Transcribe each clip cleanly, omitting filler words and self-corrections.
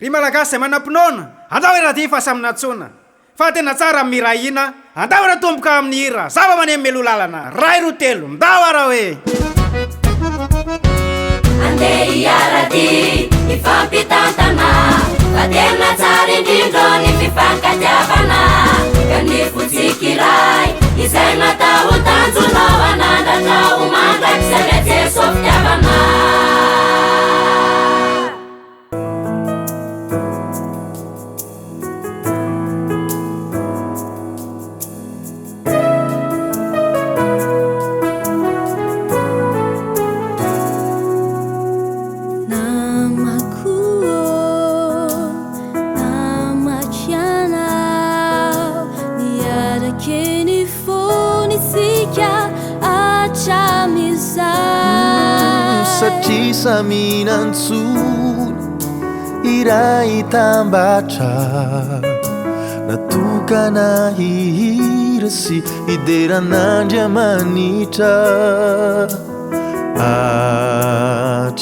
ry malagasy zay manam-pinoana andao raha ty fahasaminatsona fa tena tsara mirahina andao raha tomboka amin'ny hira zava-mane melo lalana ray ro telo ndao ara hoe andeha iarady ifampitantana fa tena tsara indrindro ny fifankatiavana ka ny fotsikiray izay natao tanjonao anandratrao mandraky zay metsy so fitiavana saminantsony iray tambatra natokana hihira sy hideran'Andriamanitra hatramizao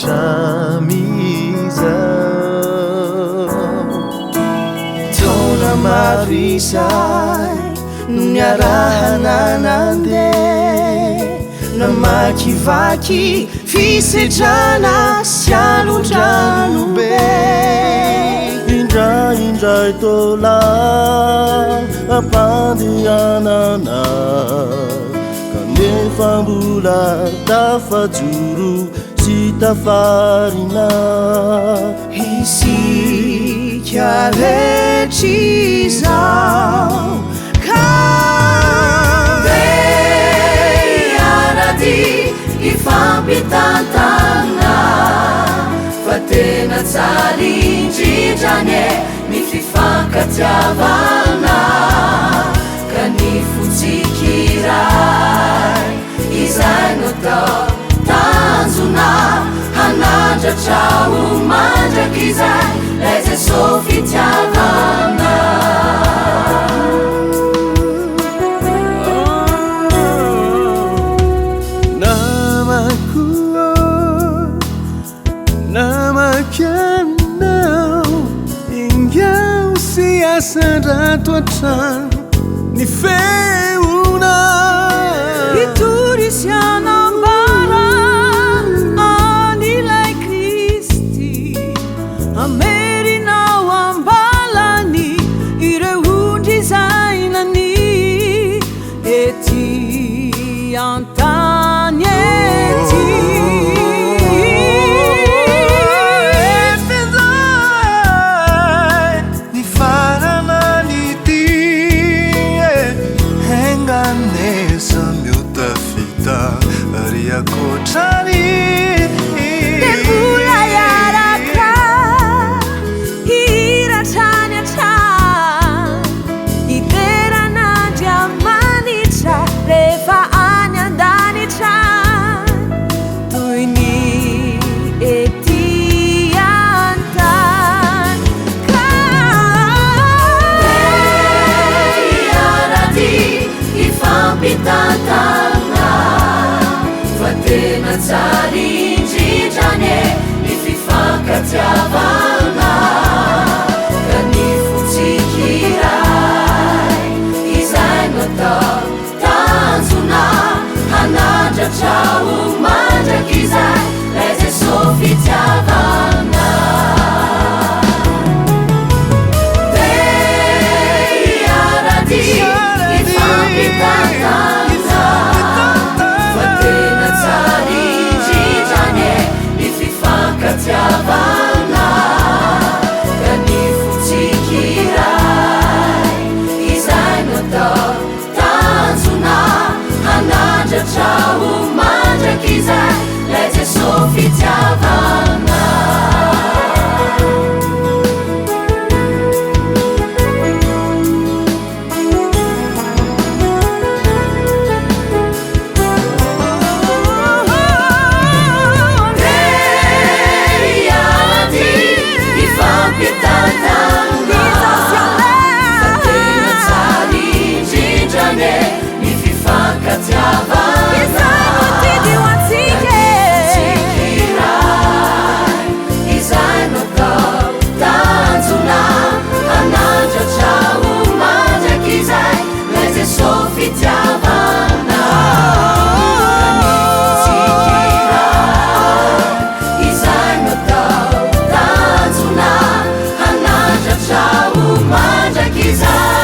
taona maro izay no niarahana nandeha namakivaky fisedrana sy alondrano be indraindray tola ampandehanana kanefa mbola tafajoro sy tafarina isika rehetra izao ifampitantana fa tena tsara indrindrany ny fifankatiavana ka ny fotsikiray izay natao tanjona hanandratrao mandraky izay lay zay so fitiavana sandratoatrano ny feona itorisyanambara anilay Kristy amerinao ambalany ireondry zainany ety antany ety fankizana